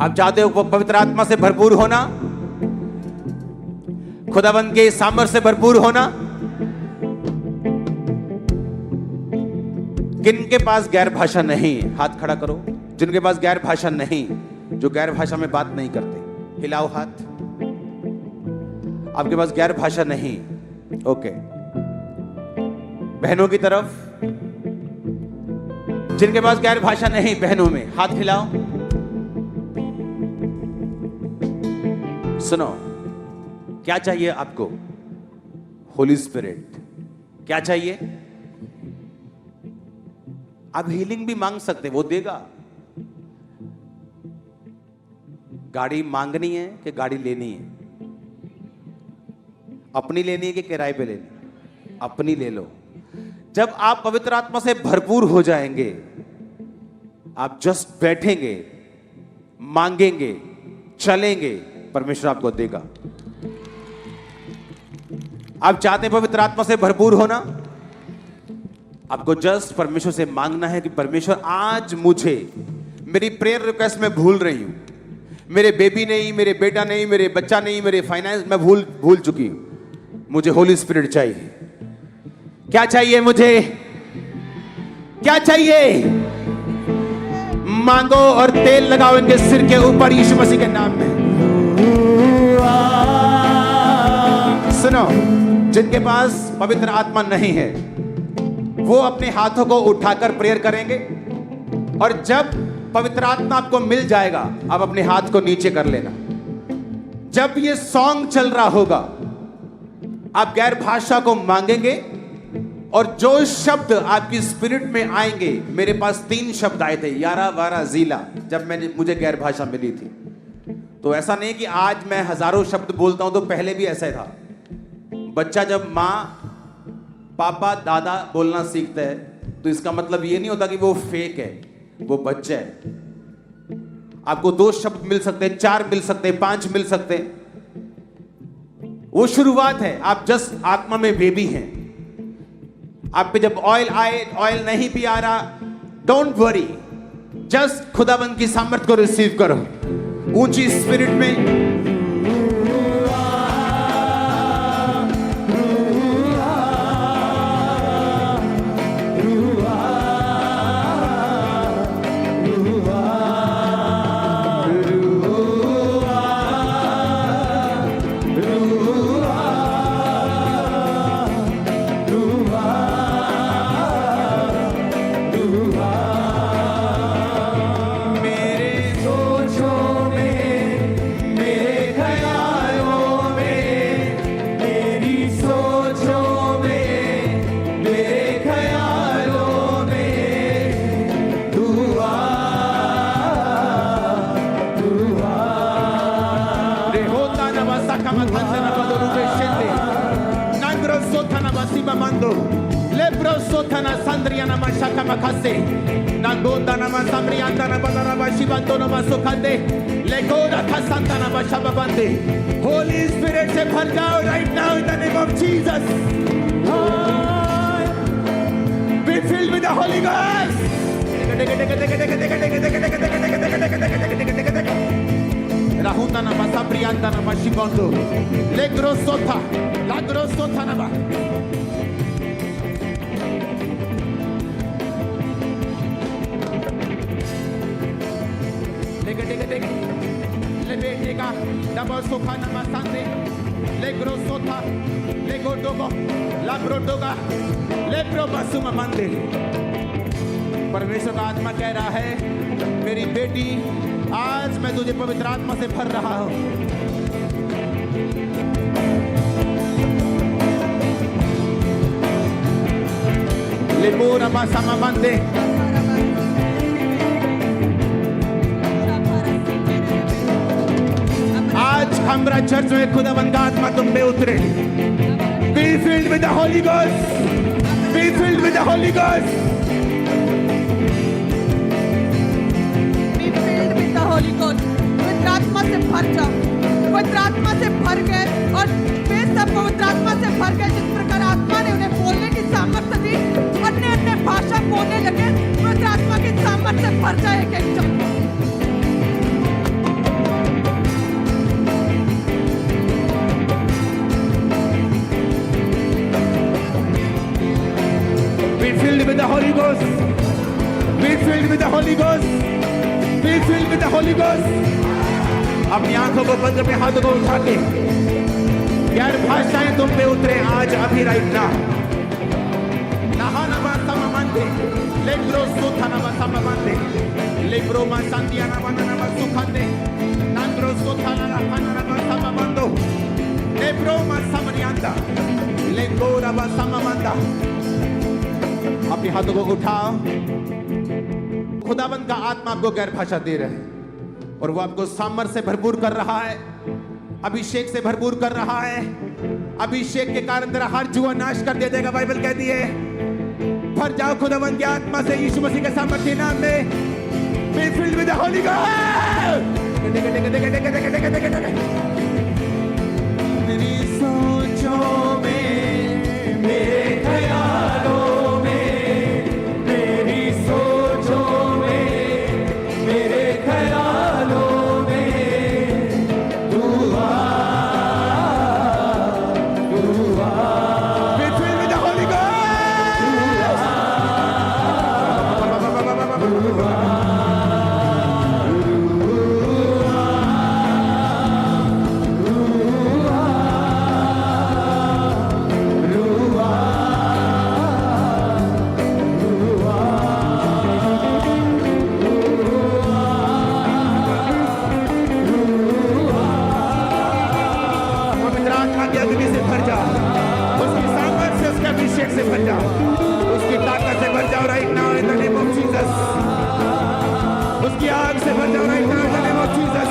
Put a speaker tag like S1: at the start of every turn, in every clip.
S1: आप चाहते हो पवित्र आत्मा से भरपूर होना, खुदावंद के सामर्थ्य से भरपूर होना। किनके पास गैर भाषा नहीं, हाथ खड़ा करो। जिनके पास गैर भाषा नहीं, जो गैर भाषा में बात नहीं करते, हिलाओ हाथ। आपके पास गैर भाषा नहीं, ओके। बहनों की तरफ, जिनके पास गैर भाषा नहीं, बहनों में हाथ हिलाओ। सुनो, क्या चाहिए आपको? होली स्पिरिट। क्या चाहिए? आप हीलिंग भी मांग सकते, वो देगा। गाड़ी मांगनी है कि गाड़ी लेनी है? अपनी लेनी है कि किराए पे लेनी? अपनी ले लो। जब आप पवित्र आत्मा से भरपूर हो जाएंगे, आप जस्ट बैठेंगे, मांगेंगे, चलेंगे, परमेश्वर आपको देगा। आप चाहते हैं पवित्र आत्मा से भरपूर होना? आपको जस्ट परमेश्वर से मांगना है कि परमेश्वर आज मुझे, मेरी प्रेयर रिक्वेस्ट में भूल रही हूं, मेरे बेबी नहीं, मेरे बेटा नहीं, मेरे बच्चा नहीं, मेरे फाइनेंस मैं भूल चुकी हूं, मुझे होली स्पिरिट चाहिए। क्या चाहिए मुझे? क्या चाहिए? मांगो और तेल लगाओ इनके सिर के ऊपर यीशु मसीह के नाम में। सुनो, जिनके पास पवित्र आत्मा नहीं है, वो अपने हाथों को उठाकर प्रेयर करेंगे, और जब पवित्र आत्मा आपको मिल जाएगा, आप अपने हाथ को नीचे कर लेना। जब ये सॉन्ग चल रहा होगा, आप गैर भाषा को मांगेंगे, और जो शब्द आपकी स्पिरिट में आएंगे, मेरे पास 3 शब्द आए थे, यारा वारा जीला, जब मुझे गैर भाषा मिली थी। तो ऐसा नहीं कि आज मैं हजारों शब्द बोलता हूं, तो पहले भी ऐसा ही था। बच्चा जब माँ, पापा, दादा बोलना सीखता है, तो इसका मतलब ये नहीं होता कि वो फेक है, वो बच्चा है। आपको 2 शब्द मिल सकते हैं, 4 मिल सकते हैं, 5 मिल सकते हैं। वो शुरुआत है, आप जस्ट आत्मा में बेबी हैं। आप पे जब ऑयल आए, ऑयल नहीं भी आ रहा, डोंट वरी, जस्ट खुदाबंद की सामर्थ को रिसीव करो ऊंची स्पिरिट में। Holy Spirit से भर जाओ right now in the name of Jesus. Be filled with the Holy Ghost. Rahunda nama sabrianda nama shibondo. Legrosota, lagrosota nama. Double sofa nama sande, legro sota, lego dogo, labro doga, lebro basuma मंदिर। परमेश्वर का आत्मा कह रहा है, मेरी बेटी, आज मैं तुझे पवित्र आत्मा से भर रहा हूं। लेबोरा बासामा मंदिर। आज हमरा चर्च में खुदावंद का आत्मा तुम पे उतरे। Be filled with the Holy Ghost. Be filled with the Holy Ghost.
S2: Be filled with the Holy Ghost. पवित्र आत्मा से भर जाओ। पवित्र आत्मा से भर गए, और वे सब पवित्र आत्मा से भर गए। जिस प्रकार आत्मा ने उन्हें बोलने की सामर्थ्य दी, अन्य अन्य भाषा बोलने लगे। पवित्र आत्मा की सामर्थ्य से भर जाए एक एक जन।
S1: होली गोस्ट। अपनी आंखों को बंद, अपने हाथों को उठा के गैर भाषाएं तुम पे उतरे आज अभी राइट ना। नहानवा सममंदे लेब्रो सुथानवा सममंदे लेब्रो मा संतियाना वननवा सुखंदे नंद्रो सुथानवा वननवा सममंदो लेब्रो मा समरियांदा लेंगोरवा सममंदा। अपने हाथों को उठाओ। खुदाबंद का आत्मा आपको गैर भाषा दे रहा है और वो आपको सामर्थ से भरपूर कर रहा है, अभिषेक से भरपूर कर रहा है। अभिषेक के कारण तेरा हर जुआ नाश कर दिया जाएगा। बाइबल कहती है भर जाओ खुदावंद की आत्मा से यीशु मसीह के सामर्थ्य नाम में। Be filled with the Holi God. मेरी सोचों में, मेरे ख्यालों में, मेरी सोचों में, मेरे ख्यालों में तू आ, तू आ। Be filled with the Holy Ghost. तू आ। अभिषेक से भर जाओ, उसकी ताकत से भर जाओ right now in the name of Jesus. उसकी आग से भर जाओ right now in the name of Jesus.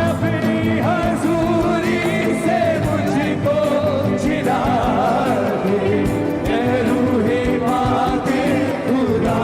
S1: अपनी हजूरी से मुझको छिड़ा दे रूहे पाके खुदा।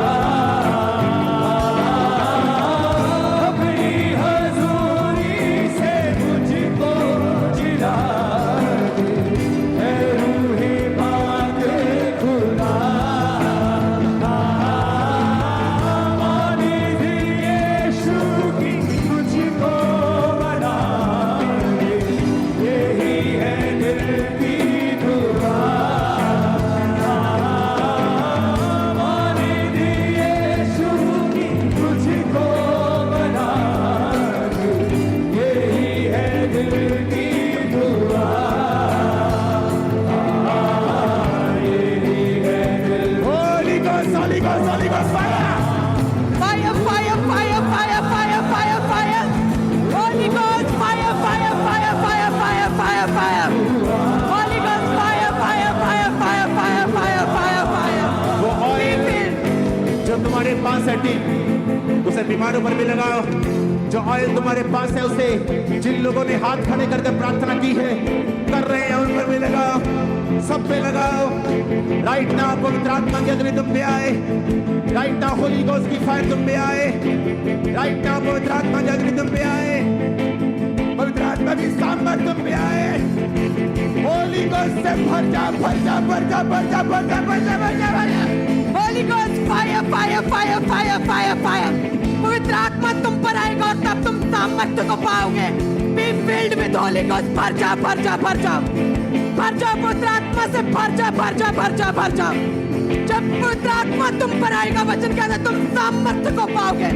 S1: तुम्हारे पास है टीम, उसे बीमारों पर भी लगाओ। जो ऑयल तुम्हारे पास है उसे जिन लोगों ने हाथ खड़े करके प्रार्थना की है, कर रहे हैं, उन पर भी लगाओ, सब पे लगाओ। राइट नाउ पवित्र आत्मा की अग्नि तुम पे आए। राइट नाउ होली गोस्ट की फायर तुम पे आए। राइट नाउ पवित्र आत्मा की अग्नि तुम पे आए। पवित्र आत्मा की सामर्थ तुम पे आए। होली गोस्ट से भर जा, भर जा, भर जा, भर जा, भर जा, भर जा, भर जा, भर जा।
S2: Holy Ghost, fire, fire, fire, fire, fire, fire. पवित्र आत्मा तुम पर आएगा और तब तुम सामर्थ्य को पाओगे। Be filled with Holy Ghost. भर जा, भर जा, भर जा, भर जा। पवित्र आत्मा से भर जा, भर जा, भर जा, भर जा। जब पवित्र आत्मा तुम पर आएगा, वचन कहता है तुम सामर्थ्य को पाओगे।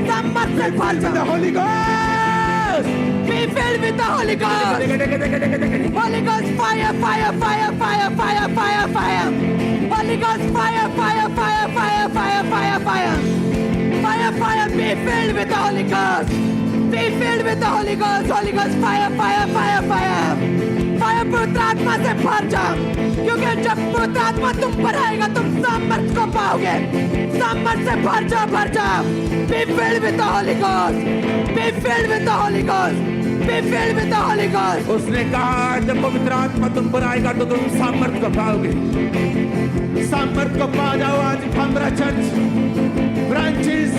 S2: सामर्थ्य से भर जा।
S1: Holy Ghost.
S2: Be filled with the Holy Ghost. Holy Ghost, fire, fire, fire, fire, fire, fire, fire. Holy Ghost, fire, fire, fire, fire, fire, fire, fire. Fire, fire, be filled with the Holy Ghost. Be filled with the Holy Ghost. Holy Ghost, fire, fire, fire, fire. Fire, पवित्र आत्मा से भर जाओ, क्योंकि जब पवित्र आत्मा तुम पर आएगा तुम सामर्थ्य को पाओगे। सामर्थ्य से भर जाओ, भर जाओ। Be filled with the Holy Ghost. Be filled with the Holy Ghost. Be filled with the Holy Ghost.
S1: उसने कहा जब पवित्र आत्मा तुम पर आएगा तो तुम सामर्थ्य को पाओगे। सामर्थ्य को पा जाओ। आज हमारा चर्च ब्रांचेस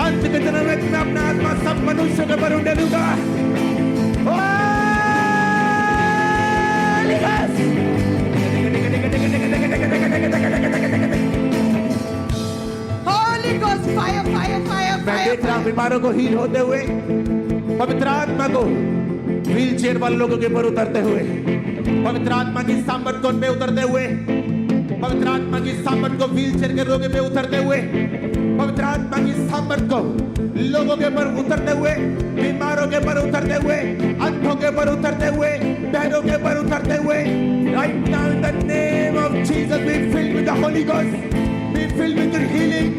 S1: अंत के दिनों में मैं अपना आत्मा सब मनुष्यों के पर उड़ेलूंगा।
S2: Holy Ghost, fire, fire, fire,
S1: मैं
S2: fire,
S1: देख रहा हूं
S2: fire.
S1: बीमारों को हील होते हुए। पवित्र आत्मा को व्हील चेयर वाले लोगों के ऊपर उतरते हुए, पवित्र आत्मा की सामर्थ को उन पे उतरते हुए, पवित्र आत्मा की सामर्थ को व्हील चेयर के लोगों पे उतरते हुए, पवित्र आत्मा की सामर्थ को लोगों के ऊपर उतरते हुए, बीमारों के ऊपर उतरते हुए, अंधों के ऊपर उतरते हुए, बहनों के ऊपर उतरते हुए, right now in the name of Jesus be filled with the Holy Ghost, be filled with your healing,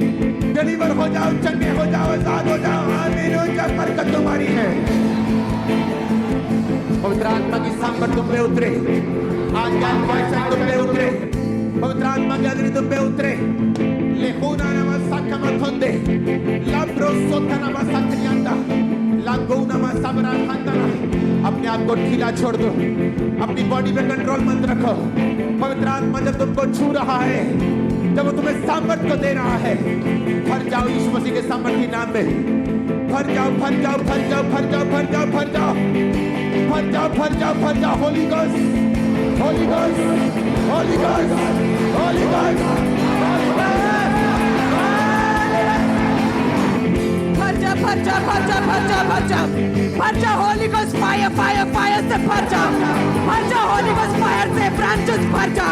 S1: deliver हो जाओ, चंगे हो जाओ, आजाद हो जाओ, आमीन हो जाओ, बरकत तुम्हारी है। पवित्र आत्मा की सामर्थ तुम पे उतरे, आज्ञान भाषण तुम पे उतरे, पवित्र आत्मा की अग्नि तुम पे उतरे, लेखुना नामा साखमा थोंदे, लाब्रो सोता नामा साखनियांदा, लागो नामा साबरा खांदाना। अपने आप को ढीला छोड़ दो, अपनी बॉडी पे कंट्रोल मत रखो। पवित्र आत्मा जब तुमको छू रहा है, जब वो तुम्हें सामर्थ को दे रहा है, भर जाओ यीशु मसीह के सामर्थी नाम में, भर जाओ, भर जाओ, भर जाओ, भर जाओ, भर जाओ, भर जाओ, भर जाओ, भर जाओ, भर जाओ, Holi ghost, Holi ghost, Holi ghost, Holi ghost,
S2: भर जा, भर जा, भर जा, भर जा, भर जा, भर जा, Holi ghost fire, fire, fire से भर जा, भर जा, होली गोस्ट फायर से ब्रांचेस भर जा,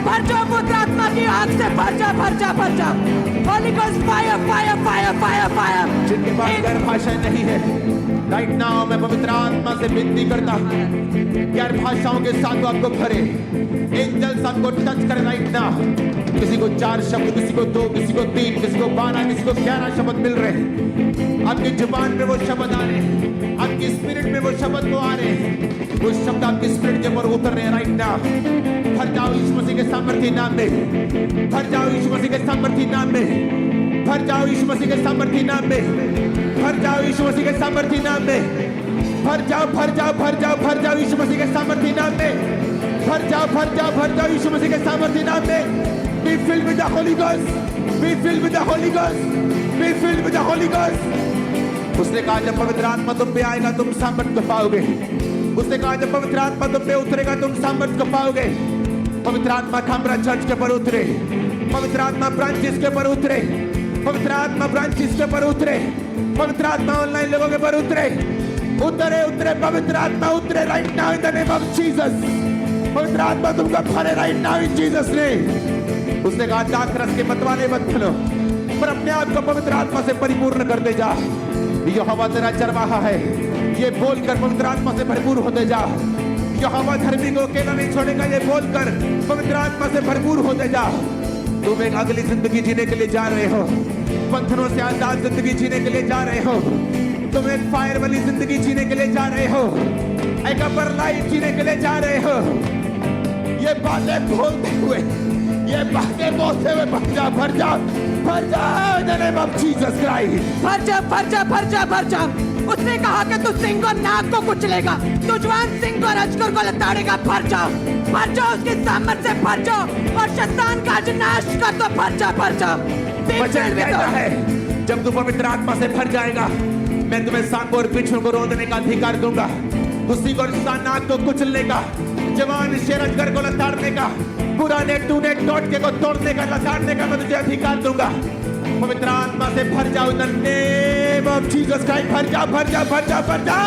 S2: भर जा, पवित्र आत्मा की आग से भर जा, भर जा, भर जा, Holi ghost fire, fire, fire, fire, fire.
S1: जिनके पास गैर भाषाएं नहीं है, राइट नाउ मैं पवित्र आत्मा से विनती करता हूं, गैर भाषाओं के साथ वो आपको भरे, एंजल्स आपको टच करे राइट नाउ। किसी को 4 शब्द, किसी को 2, किसी को 3, किसी को 12, किसी को 11 शब्द मिल रहे हैं। आपकी जुबान में वो शब्द आ रहे हैं, आपकी स्पिरिट में वो शब्द वो आ रहे हैं, वो शब्द आपकी स्पिरिट के ऊपर उतर रहे हैं राइट नाउ। भर जाओ यीशु मसीह के सामर्थी नाम में, भर जाओ यीशु मसीह के सामर्थी नाम में, भर जाओ यीशु मसीह के सामर्थी नाम में, भर जाओ यीशु मसीह के सामर्थी नाम में, भर जाओ, भर जाओ, भर जाओ, भर जाओ यीशु मसीह के सामर्थी नाम में, भर जाओ, भर जाओ, भर जाओ यीशु मसीह के सामर्थी नाम में। Be filled with the Holy Ghost, be filled with the Holy Ghost, be filled with the Holy Ghost। उसने कहा जब पवित्र आत्मा तुम पे आएगा तुम सामर्थ को पाओगे। उसने कहा जब पवित्र आत्मा तुम पे उतरेगा तुम सामर्थ को पाओगे। पवित्र आत्मा खामरा चर्च के ऊपर उतरे, पवित्र आत्मा ब्रांचेस के ऊपर उतरे, पवित्र आत्मा ब्रांचेस के ऊपर उतरे, पवित्र आत्मा ऑनलाइन लोगों के ऊपर उतरे, उतरे, उतरे, पवित्र आत्मा उतरे right now in the name of Jesus. पवित्र आत्मा तुमको भरे right now in Jesus name. उसने कहा दाखरस के मतवाले मत बनो, पर अपने आप को पवित्र आत्मा से परिपूर्ण करते जा। यहोवा तेरा चरवाहा है, ये बोलकर पवित्र आत्मा से भरपूर होते जा। यहोवा धर्मी को अकेला नहीं छोड़ेगा, ये बोलकर पवित्र आत्मा से भरपूर होते जा। तुम एक अगली जिंदगी जीने के लिए जा रहे हो, बंधनों से आजाद जिंदगी जीने के लिए जा रहे हो, तुम एक फायर वाली जिंदगी जीने के लिए जा रहे हो, एक अपर लाइफ जीने के लिए जा रहे हो। ये बातें बोलते हुए, ये बातें बोलते हुए भर जा, भर जा, भर जा in the name of Jesus Christ.
S2: भर जा, भर जा, भर जा, भर जा। उसने कहा कि तू सिंह और नाग को कुचलेगा, तू जवान सिंह और अजगर को लताड़ेगा। भर जा, भर जा, उसके सामर्थ्य से भर जा और शैतान का नाश कर दो। भर जा, भर जा।
S1: वचन कहता है जब तू पवित्र आत्मा से भर जाएगा मैं तुम्हें सांपों और बिच्छू को रोकने का अधिकार दूंगा, उसी को नाग को कुचलने का, जवान शेर अजगर को लताड़ने का, पुराने टूने टोटके को तोड़ने का, लताड़ने का मैं तुझे अधिकार दूंगा। पवित्र आत्मा से भर जाओ in the name of Jesus Christ. भर जा, भर जा, भर जा, भर जा,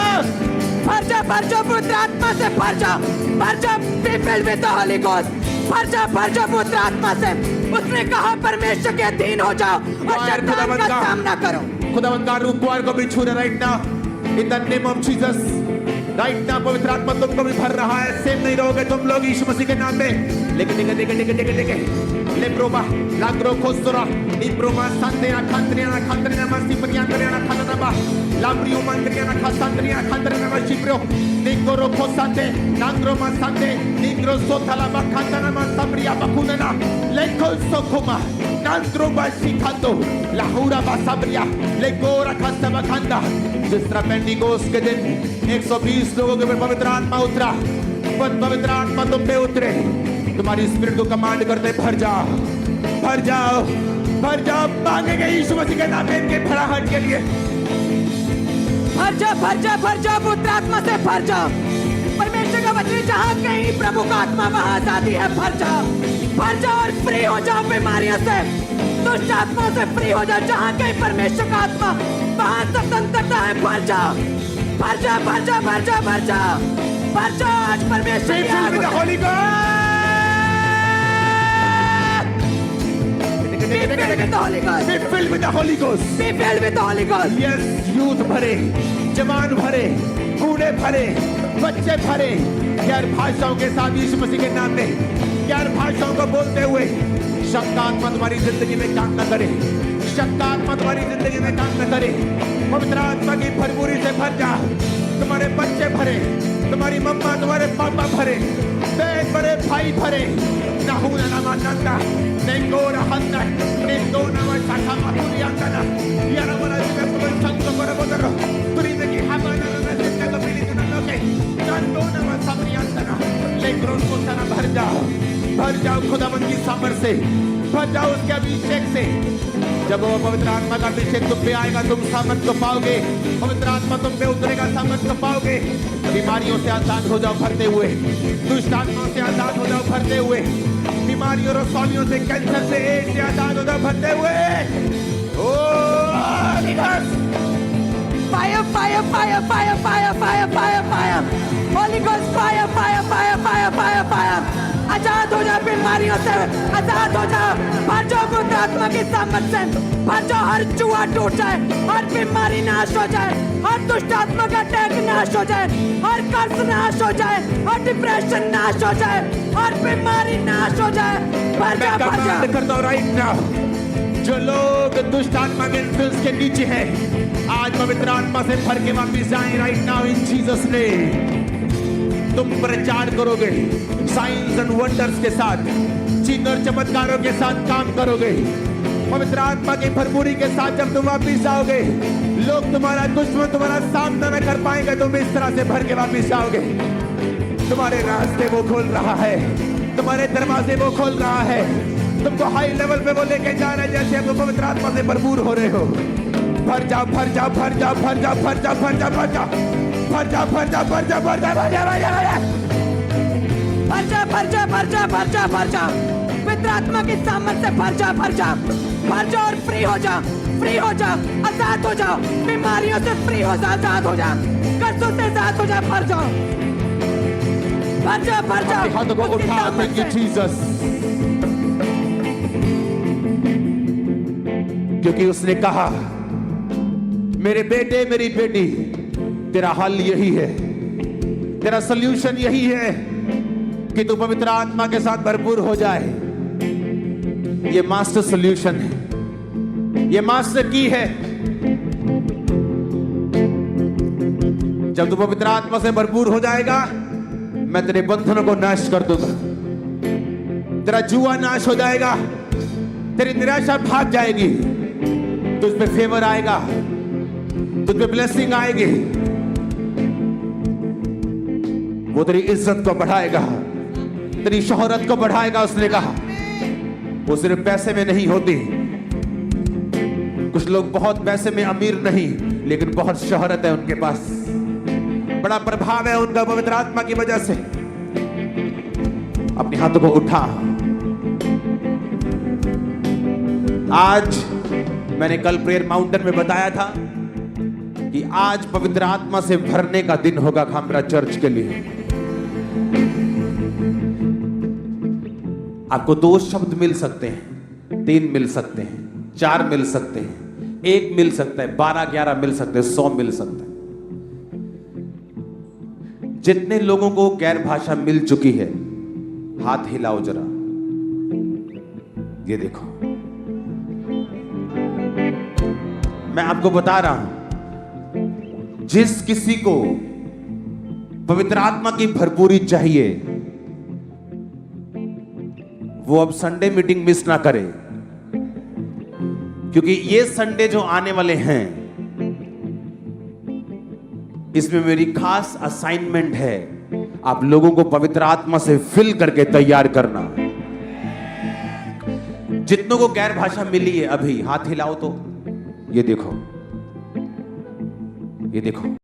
S2: भर जा, भर जा, पवित्र आत्मा से भर जा, भर जा, be filled with the Holi ghost. भर जा, भर जा पवित्र आत्मा से। उसने कहा परमेश्वर के अधीन हो जाओ और शैतान का सामना करो।
S1: खुदावंद का रूप द्वार को भी छू रहा right now in the name of Jesus. Right now पवित्र आत्मा तुमको भी भर रहा है। सेम नहीं रहोगे तुम लोग यीशु मसीह के नाम में। लेकिन देखे देखे देखे देखे देखे लेप्रोबा लाग्रो खोस्तोरा इप्रोमा सांतेना खांत्रियाना खांत्रियाना मस्तिपरियाना खांतनाबा लाब्रियो मंत्रियाना खांत्रियाना खांत्रियाना मस्तिप्रो निकोरो खोसाते नांग्रो मसाते निग्रो सोथालाबा खांतना मस्तिप्रिया बकुनना लेको सोखोमा नांग्रो बासिखातो लाहुरा बासाब्रिया लेकोरा खांतबा खांदा। जिस तरह पेंटिकोस के दिन 120 लोगों के ऊपर पवित्र आत्मा उतरा, पवित्र आत्मा तुम पे उतरे। तुम्हारी स्पिरिट को कमांड करते भर जाओ, भर जाओ, भर जाओ। मांगेंगे यीशु मसीह के नाम में इनके भराहट के लिए।
S2: भर जा, भर जा, भर जा, पवित्र आत्मा से भर जा। परमेश्वर का वचन जहाँ कहीं प्रभु का आत्मा वहाँ आजादी है। भर जा, भर जा और फ्री हो जाओ बीमारियों से, दुष्ट आत्मा से फ्री हो जाओ। जहाँ कहीं परमेश्वर का आत्मा वहाँ स्वतंत्रता है। भर जा, भर जा भर जा भर जा भर जा भर जा आज परमेश्वर
S1: Be
S2: की
S1: filled
S2: आग
S1: with the
S2: उतर।
S1: Holy
S2: Be filled with the Holy Ghost.
S1: Ghost. Be filled with the Holy Ghost.
S2: Be filled with the Holy Ghost.
S1: Yes, youth भरे, जवान भरे, बूढ़े भरे, बच्चे भरे, गैर भाषाओं के साथ यीशु मसीह के नाम में गैर भाषाओं को बोलते हुए शब्द आत्मा तुम्हारी जिंदगी में काम न करे, शब्द आत्मा तुम्हारी जिंदगी में काम न करे। पवित्र आत्मा की भरपूरी से भर जा। तुम्हारे बच्चे भरे, तुम्हारी मम्मा, तुम्हारे पापा भरे, बहन भरे, भाई भरे, नहूना नमानंदा, नेंगोरा हंदा, नेंगोना वशाखा मातुरियांगना, यारा मरा जिसमें संतो पर बोतरो, तुरी में की हमारा ना जिसका कपीली तुना लोके, जानदोना वसाप्रियांगना, लेकरों को सारा भर जाओ खुदावंद की सामर्थ से, भर जाओ उसके अभिषेक से। जब वो पवित्र आत्मा का अभिषेक तुम पे आएगा, तुम सामर्थ को पाओगे। पवित्र आत्मा तुम पे उतरेगा, सामर्थ को पाओगे। बीमारियों से आजाद हो जाओ भरते हुए, दुष्ट आत्माओं से आजाद हो जाओ भरते हुए, बीमारियों और रसौलियों से, कैंसर से, एड्स से आजाद हो जाओ भरते हुए। ओ
S2: Fire, fire, fire, fire, fire, fire, fire, fire. Holy Ghost, fire, fire, fire, fire, fire, fire. आजाद हो जाओ बीमारियों से, आजाद हो जाओ, भर जाओ पवित्र आत्मा की सामर्थ से, भर जाओ, हर जुआ टूट जाए, हर बीमारी नाश हो जाए, हर दुष्ट आत्मा का अटैक नाश हो जाए, हर कर्ज नाश हो जाए, हर डिप्रेशन नाश हो जाए, हर बीमारी नाश हो जाए। भर जाओ, भर जाओ।
S1: करता हूं राइट नाउ, जो लोग दुष्ट आत्मा के इन्फ्लुएंस के नीचे हैं, आज पवित्र आत्मा से भर के वापिस जाएं right now in Jesus name. तुम प्रचार करोगे साइंस एंड वंडर्स के साथ, चिन्ह और चमत्कारों के साथ काम करोगे। पवित्र आत्मा की भरपूरी के साथ जब तुम वापिस आओगे, लोग तुम्हारा दुश्मन तुम्हारा सामना न कर पाएंगे। तुम इस तरह से भर के वापिस आओगे। तुम्हारे रास्ते वो खोल रहा है, तुम्हारे दरवाजे वो खोल रहा है, तुमको हाई लेवल पे वो लेके जा रहा है, जैसे तुम पवित्र आत्मा से भरपूर हो रहे हो। भर जाओ भर जाओ भर जाओ भर जाओ भर जाओ भर जाओ भर जाओ भर जाओ भर जाओ भर जाओ भर जाओ भर जाओ भर जाओ
S2: भर जा भर जा भर जा भर जा भर जा पवित्र आत्मा की सामर्थ से भर जा भर जा भर जा और फ्री हो जा, फ्री हो जा, आजाद हो जाओ, बीमारियों से फ्री हो जा, आजाद हो जा, कर्जों से आजाद हो जा। भर जाओ भर जा भर जा।
S1: हाथों को उठा, थैंक यू जीसस, क्योंकि उसने कहा मेरे बेटे मेरी बेटी, तेरा हल यही है, तेरा सॉल्यूशन यही है कि तू पवित्र आत्मा के साथ भरपूर हो जाए। ये मास्टर सॉल्यूशन है, ये मास्टर की है। जब तू पवित्र आत्मा से भरपूर हो जाएगा, मैं तेरे बंधनों को नाश कर दूंगा, तेरा जुआ नाश हो जाएगा, तेरी निराशा भाग जाएगी, तुझ पे फेवर आएगा, तुझ पे ब्लेसिंग आएगी, वो तेरी इज्जत को बढ़ाएगा, तेरी शोहरत को बढ़ाएगा। उसने कहा वो सिर्फ पैसे में नहीं होती। कुछ लोग बहुत पैसे में अमीर नहीं, लेकिन बहुत शोहरत है उनके पास, बड़ा प्रभाव है उनका पवित्र आत्मा की वजह से। अपने हाथों को उठा। आज मैंने कल प्रेयर माउंटेन में बताया था कि आज पवित्र आत्मा से भरने का दिन होगा खामरा चर्च के लिए। आपको 2 शब्द मिल सकते हैं, 3 मिल सकते हैं, 4 मिल सकते हैं, 1 मिल सकता है, 12-11 मिल सकते हैं, 100 मिल सकता है। जितने लोगों को गैर भाषा मिल चुकी है, हाथ हिलाओ जरा। ये देखो, मैं आपको बता रहा हूं, जिस किसी को पवित्र आत्मा की भरपूरी चाहिए, वो अब संडे मीटिंग मिस ना करे, क्योंकि ये संडे जो आने वाले हैं, इसमें मेरी खास असाइनमेंट है, आप लोगों को पवित्र आत्मा से फिल करके तैयार करना। जितनों को गैर भाषा मिली है अभी हाथ हिलाओ तो। ये देखो, ये देखो।